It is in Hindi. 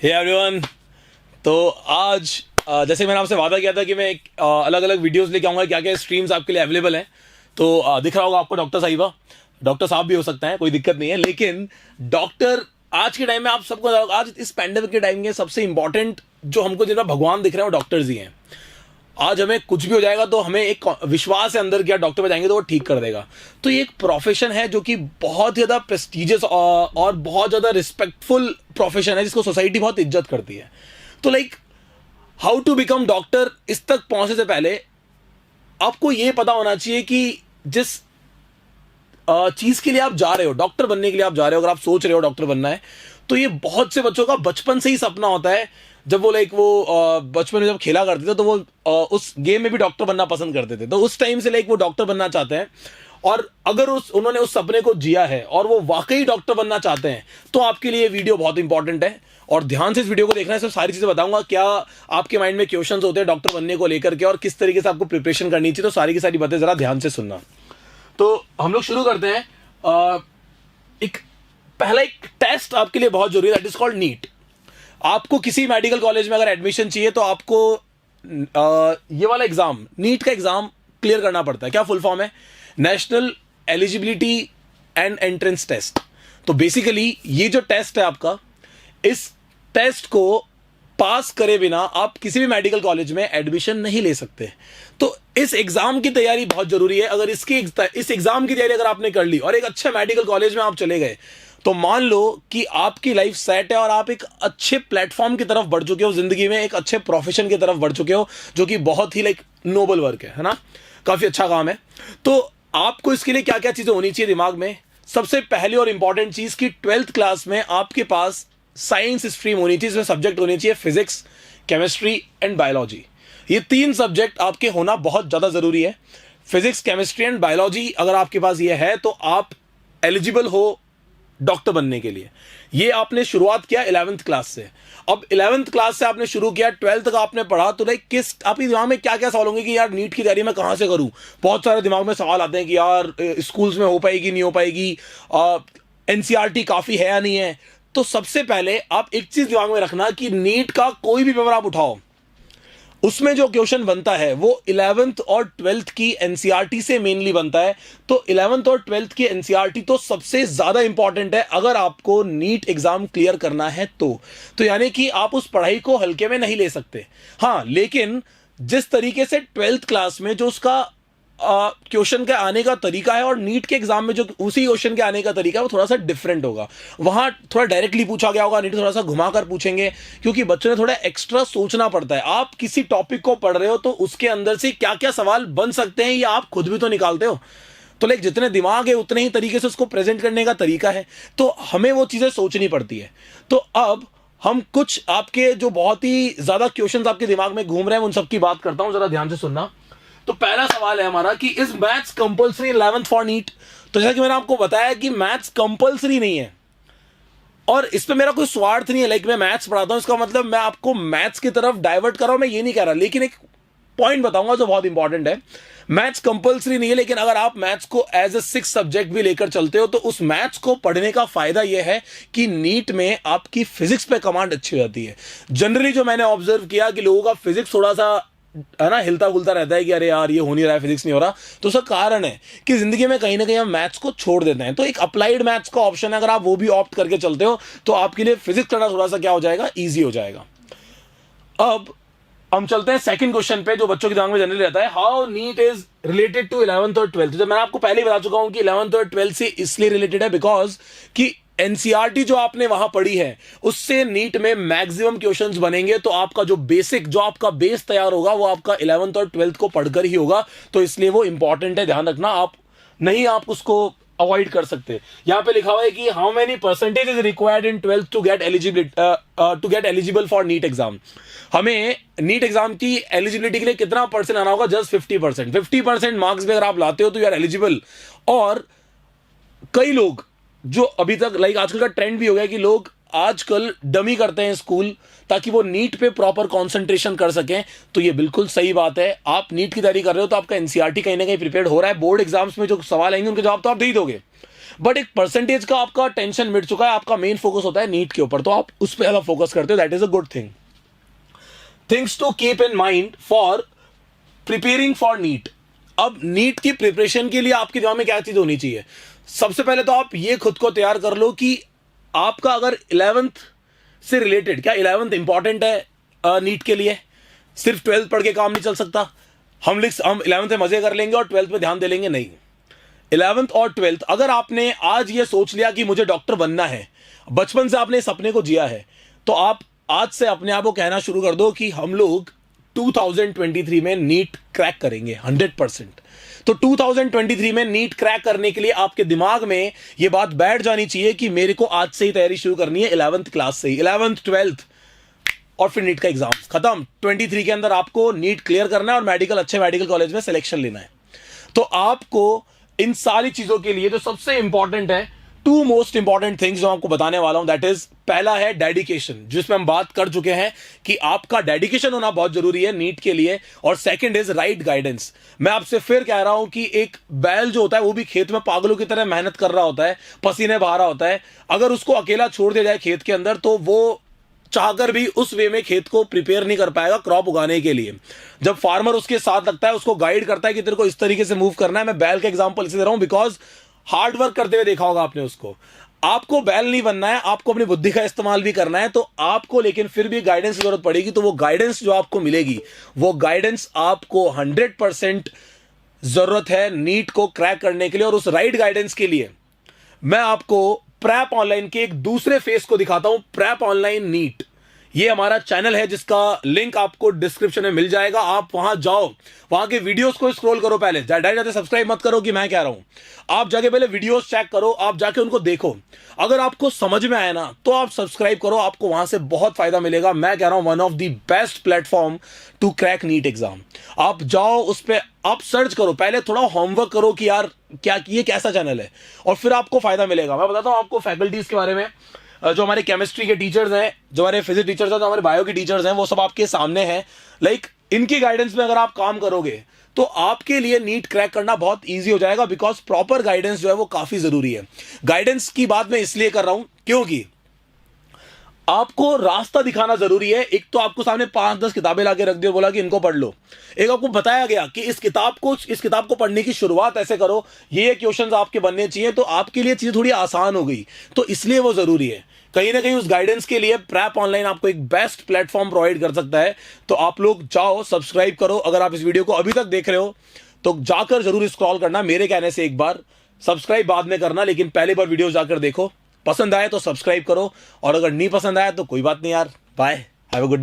Hey everyone. तो आज जैसे मैंने आपसे वादा किया था कि मैं अलग अलग वीडियोस लेके आऊँगा, क्या क्या स्ट्रीम्स आपके लिए अवेलेबल हैं। तो दिख रहा होगा आपको डॉक्टर साहिबा, डॉक्टर साहब भी हो सकता है, कोई दिक्कत नहीं है। लेकिन डॉक्टर आज के टाइम में आप सबको, आज इस पैंडेमिक के टाइम के सबसे इंपॉर्टेंट जो हमको जिनका भगवान दिख रहे हैं वो डॉक्टर्स ही हैं। आज हमें कुछ भी हो जाएगा तो हमें एक विश्वास है अंदर कि डॉक्टर पे जाएंगे तो वो ठीक कर देगा। तो ये एक प्रोफेशन है जो कि बहुत ज़्यादा प्रेस्टिजियस और बहुत ज़्यादा रिस्पेक्टफुल प्रोफेशन है, जिसको सोसाइटी बहुत इज्जत करती है। तो like how to become doctor, इस तक पहुंचने से पहले आपको ये पता होना चाहिए कि जिस चीज़ के लिए आप जा रहे हो, डॉक्टर बनने के लिए आप जा रहे हो, अगर आप सोच रहे हो डॉक्टर बनना है, तो ये बहुत से बच्चों का बचपन से ही सपना होता है। जब वो बचपन में जब खेला करते थे तो वो उस गेम में भी डॉक्टर बनना पसंद करते थे। तो उस टाइम से वो डॉक्टर बनना चाहते हैं, और अगर उन्होंने उस सपने को जिया है और वो वाकई डॉक्टर बनना चाहते हैं तो आपके लिए वीडियो बहुत इंपॉर्टेंट है। और ध्यान से इस वीडियो को देखना है, सब सारी चीज़ें बताऊंगा। क्या आपके माइंड में क्वेश्चंस होते हैं डॉक्टर बनने को लेकर के और किस तरीके से आपको प्रिपरेशन करनी चाहिए, तो सारी की सारी बातें जरा ध्यान से सुनना। तो हम लोग शुरू करते हैं। पहला एक टेस्ट आपके लिए बहुत जरूरी है, दैट इज कॉल्ड नीट। आपको किसी मेडिकल कॉलेज में अगर एडमिशन चाहिए तो आपको ये वाला एग्जाम, नीट का एग्जाम क्लियर करना पड़ता है। क्या फुल फॉर्म है? National eligibility and entrance test. तो बेसिकली ये जो टेस्ट है आपका, इस टेस्ट को पास करे बिना आप किसी भी मेडिकल कॉलेज में एडमिशन नहीं ले सकते। तो इस एग्जाम की तैयारी बहुत जरूरी है। अगर इस एग्जाम की तैयारी अगर आपने कर ली और एक अच्छे मेडिकल कॉलेज में आप चले गए, तो मान लो कि आपकी लाइफ सेट है और आप एक अच्छे प्लेटफॉर्म की तरफ बढ़ चुके हो जिंदगी में, एक अच्छे प्रोफेशन की तरफ बढ़ चुके हो, जो कि बहुत ही नोबल वर्क है ना, काफी अच्छा काम है। तो आपको इसके लिए क्या क्या चीजें होनी चाहिए दिमाग में? सबसे पहली और इंपॉर्टेंट चीज कि 12th क्लास में आपके पास साइंस स्ट्रीम होनी चाहिए, इसमें सब्जेक्ट होने चाहिए फिजिक्स, केमिस्ट्री एंड बायोलॉजी। ये 3 सब्जेक्ट आपके होना बहुत ज्यादा जरूरी है। फिजिक्स, केमिस्ट्री एंड बायोलॉजी अगर आपके पास ये है तो आप एलिजिबल हो डॉक्टर बनने के लिए। ये आपने शुरुआत किया 11th क्लास से। अब 11th क्लास से आपने शुरू किया, 12th का आपने पढ़ा, तो किस आपके दिमाग में क्या क्या सवाल होंगे कि यार नीट की तैयारी मैं कहां से करूं? बहुत सारे दिमाग में सवाल आते हैं कि यार स्कूल्स में हो पाएगी नहीं हो पाएगी, एनसीईआरटी काफी है या नहीं है। तो सबसे पहले आप एक चीज दिमाग में रखना कि नीट का कोई भी पेपर आप उठाओ, उसमें जो क्वेश्चन बनता है वो 11th और 12th की एनसीईआरटी से मेनली बनता है। तो 11th और 12th की एनसीईआरटी तो सबसे ज्यादा इंपॉर्टेंट है अगर आपको नीट एग्जाम क्लियर करना है तो यानी कि आप उस पढ़ाई को हल्के में नहीं ले सकते। हाँ, लेकिन जिस तरीके से 12th क्लास में जो उसका क्वेश्चन के आने का तरीका है और नीट के एग्जाम में जो उसी क्वेश्चन के आने का तरीका है वो थोड़ा सा डिफरेंट होगा। वहां थोड़ा डायरेक्टली पूछा गया होगा, नीट थोड़ा सा घुमाकर पूछेंगे, क्योंकि बच्चों ने थोड़ा एक्स्ट्रा सोचना पड़ता है। आप किसी टॉपिक को पढ़ रहे हो तो उसके अंदर से क्या क्या सवाल बन सकते हैं ये आप खुद भी तो निकालते हो। तो जितने दिमाग है उतने ही तरीके से उसको प्रेजेंट करने का तरीका है, तो हमें वो चीजें सोचनी पड़ती है। तो अब हम कुछ आपके जो बहुत ही ज्यादा क्वेश्चंस आपके दिमाग में घूम रहे हैं उन सबकी बात करता हूं, जरा ध्यान से सुनना। तो पहला सवाल है हमारा कि is maths compulsory 11th for NEET? तो जैसा कि मैंने आपको बताया कि मैथ्स कंपलसरी नहीं है, और इस पे मेरा कोई स्वार्थ नहीं है। मैं मैथ्स पढ़ाता हूं, इसका मतलब मैं आपको मैथ्स की तरफ डाइवर्ट कर रहा हूं, मैं ये नहीं कह रहा। लेकिन एक पॉइंट बताऊंगा जो बहुत इंपॉर्टेंट है। मैथ्स कंपलसरी नहीं है, लेकिन अगर आप मैथ्स को एज ए 6th सब्जेक्ट भी लेकर चलते हो तो उस मैथ्स को पढ़ने का फायदा यह है कि नीट में आपकी फिजिक्स पे कमांड अच्छी हो जाती है। जनरली जो मैंने ऑब्जर्व किया कि लोगों का फिजिक्स थोड़ा सा है ना हिलता गुलता रहता है कि अरे यार ये हो नहीं रहा है, फिजिक्स नहीं हो रहा। तो उसका कारण है कि जिंदगी में कहीं ना कहीं हम मैथ्स को छोड़ देते हैं। तो एक अप्लाइड मैथ्स का ऑप्शन है, अगर आप वो भी ऑप्ट करके चलते हो तो आपके लिए फिजिक्स करना थोड़ा सा क्या हो जाएगा, ईजी हो जाएगा। अब हम चलते हैं सेकंड क्वेश्चन पे जो बच्चों के दिमाग में जनरली रहता है, how NEET is related to 11th और 12th। जब मैंने आपको पहले ही बता चुका हूं कि 11th और 12th से इसलिए रिलेटेड है बिकॉज कि एनसीईआरटी जो आपने वहां पढ़ी है उससे नीट में मैक्सिमम क्वेश्चंस बनेंगे। तो आपका जो बेसिक, जो आपका बेस तैयार होगा वो आपका 11th और 12th को पढ़कर ही होगा। तो इसलिए वो इंपॉर्टेंट है, ध्यान रखना। आप उसको अवॉइड कर सकते। यहां पे लिखा हुआ है कि how many percentage is required in 12th to get eligible for NEET exam. हमें नीट एग्जाम की एलिजिबिलिटी के लिए कितना परसेंट आना होगा? जस्ट 50%। 50% मार्क्स भी अगर आप लाते हो तो यू आर एलिजिबल। और कई लोग जो अभी तक आजकल का ट्रेंड भी हो गया कि लोग आजकल डमी करते हैं स्कूल ताकि वो नीट पे प्रॉपर कंसंट्रेशन कर सकें। तो ये बिल्कुल सही बात है। आप नीट की तैयारी कर रहे हो तो आपका एनसीईआरटी कहीं ना कहीं प्रिपेयर्ड हो रहा है। बोर्ड एग्जाम्स में जो सवाल आएंगे उनके जवाब तो आप दे ही दोगे। बट एक परसेंटेज का आपका टेंशन मिट चुका है, आपका मेन फोकस होता है नीट के ऊपर, तो आप उस पर ज्यादा फोकस करते हो, that is a good thing. Things to keep in mind for preparing for NEET. अब नीट की प्रिपरेशन के लिए आपके दिमाग में क्या चीज होनी चाहिए? सबसे पहले तो आप ये खुद को तैयार कर लो कि आपका अगर 11th से रिलेटेड, क्या 11th इंपॉर्टेंट है नीट के लिए? सिर्फ 12th पढ़ के काम नहीं चल सकता. हम 11th में मजे कर लेंगे और 12th पे ध्यान दे लेंगे, नहीं. 11th और 12th अगर आपने आज ये सोच लिया कि मुझे डॉक्टर बनना है, बचपन से आपने सपने को जिया है, तो आप आज से अपने आप को कहना शुरू कर दो कि हम लोग 2023 में नीट क्रैक करेंगे 100%. तो 2023 में नीट क्रैक करने के लिए आपके दिमाग में ये बात बैठ जानी चाहिए कि मेरे को आज से ही तैयारी शुरू करनी है, 11th क्लास से ही, 11th 12th और फिर नीट का एग्जाम खत्म. 23 के अंदर आपको नीट क्लियर करना है और अच्छे मेडिकल कॉलेज में सिलेक्शन लेना है. तो आपको इन सारी चीजों के लिए जो सबसे इंपॉर्टेंट है, 2 मोस्ट इंपॉर्टेंट थिंग्स जो आपको बताने वाला हूं, दैट इज, पहला है डेडिकेशन, जिसमें हम बात कर चुके हैं कि आपका डेडिकेशन होना बहुत जरूरी है नीट के लिए. और सेकंड इज राइट गाइडेंस. मैं आपसे फिर कह रहा हूं कि एक बैल जो होता है वो भी खेत में पागलों की तरह मेहनत कर रहा होता है, पसीने बहा रहा होता है. अगर उसको अकेला छोड़ दिया जाए खेत के अंदर, तो वो चाहकर भी उस वे में खेत को प्रिपेयर नहीं कर पाएगा क्रॉप उगाने के लिए. जब फार्मर उसके साथ लगता है, उसको गाइड करता है कि तेरे को इस तरीके से मूव करना है. मैं बैल का एग्जांपल इसे दे रहा हूं बिकॉज हार्ड वर्क करते हुए देखा होगा आपने उसको. आपको बैल नहीं बनना है, आपको अपनी बुद्धि का इस्तेमाल भी करना है, तो आपको लेकिन फिर भी गाइडेंस की जरूरत पड़ेगी. तो वो गाइडेंस जो आपको मिलेगी, वो गाइडेंस आपको 100% जरूरत है नीट को क्रैक करने के लिए. और उस राइट गाइडेंस के लिए मैं आपको प्रेप ऑनलाइन के एक दूसरे फेस को दिखाता हूं. प्रेप ऑनलाइन नीट, ये हमारा चैनल है जिसका लिंक आपको डिस्क्रिप्शन में मिल जाएगा. आप वहां जाओ, वहां के वीडियोस को स्क्रॉल करो. पहले जाते सब्सक्राइब मत करो कि मैं कह रहा हूं, आप जाके पहले वीडियोस चेक करो, आप जाके उनको देखो. अगर आपको समझ में आया ना, तो आप सब्सक्राइब करो, आपको वहां से बहुत फायदा मिलेगा. मैं कह रहा हूं one of the best platform to crack NEET exam. आप जाओ, उस पर आप सर्च करो, पहले थोड़ा होमवर्क करो कि यार क्या ये कैसा चैनल है, और फिर आपको फायदा मिलेगा. मैं बताता हूं आपको फैकल्टीज के बारे में. जो हमारे केमिस्ट्री के टीचर्स हैं, जो हमारे फिजिक्स टीचर्स हैं, जो हमारे बायो के टीचर्स हैं, वो सब आपके सामने हैं. लाइक इनकी गाइडेंस में अगर आप काम करोगे तो आपके लिए नीट क्रैक करना बहुत इजी हो जाएगा. बिकॉज प्रॉपर गाइडेंस जो है वो काफी जरूरी है. गाइडेंस की बात मैं इसलिए कर रहा हूं क्योंकि आपको रास्ता दिखाना जरूरी है. एक तो आपको सामने 5-10 किताबें लाके रख दी और बोला कि इनको पढ़ लो. एक आपको बताया गया कि इस किताब को पढ़ने की शुरुआत ऐसे करो, ये क्वेश्चंस आपके बनने चाहिए, तो आपके लिए चीजें थोड़ी आसान हो गई. तो इसलिए वो जरूरी है. कहीं ना कहीं उस गाइडेंस के लिए प्रेप ऑनलाइन आपको एक बेस्ट प्लेटफॉर्म प्रोवाइड कर सकता है. तो आप लोग जाओ, सब्सक्राइब करो. अगर आप इस वीडियो को अभी तक देख रहे हो तो जाकर जरूर स्क्रॉल करना. मेरे कहने से एक बार सब्सक्राइब बाद में करना, लेकिन पहले बार वीडियो जाकर देखो. पसंद आए तो सब्सक्राइब करो, और अगर नहीं पसंद आया तो कोई बात नहीं यार, bye, have a good day.